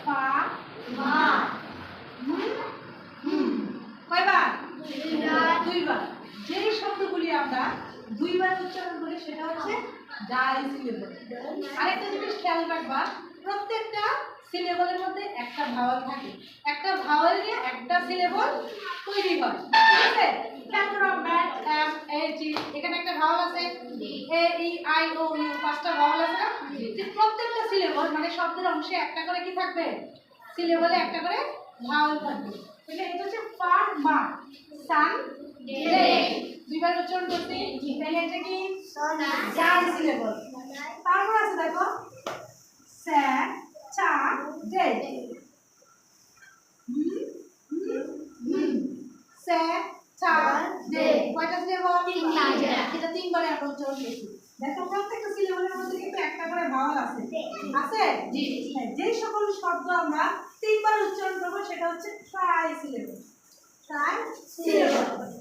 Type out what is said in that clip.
পা কয়বার? দুইবার। যেই শব্দগুলি আমরা দুইবার উচ্চারণ করি সেটা হচ্ছে ডাই সিলেবল। আরেকটা জিনিস খেয়াল রাখবা, প্রত্যেকটা সিলেবলের মধ্যে একটা ভাওয়াল থাকে। একটা ভাওয়াল নিয়ে একটা সিলেবল তৈরি হয়, ঠিক আছে? খেয়াল করো, ব্যাট, এম, এ, জি, এখানে একটা ভাওয়াল আছে, এ, ই, আই, ও, ইউ, পাঁচটা ভাওয়াল আছে না? ঠিক প্রত্যেকটা সিলেবল মানে শব্দের অংশে একটা করে কি থাকবে? সিলেবলে একটা করে ভাওয়াল থাকবে। তাহলে এটা হচ্ছে ফার মা, সান ডে, দুইবার উচ্চারণ করতে। তাহলে এটা কি ডাই সিলেবল। তারপর আছে দেখো স্যা চা ডে, স্যা চা ডে, কয়টা সিলেবল? এটা তিনবারে আমরা উচ্চারণ করছি। দেখো প্রত্যেকটা সিলেবলের মধ্যে কিন্তু একটা করে ভাওয়াল আছে, আছে? জি। যে সকল শব্দ আমরা তিনবার উচ্চারণ করব সেটা হচ্ছে ট্রাই সিলেবল, ট্রাই সিলেবল।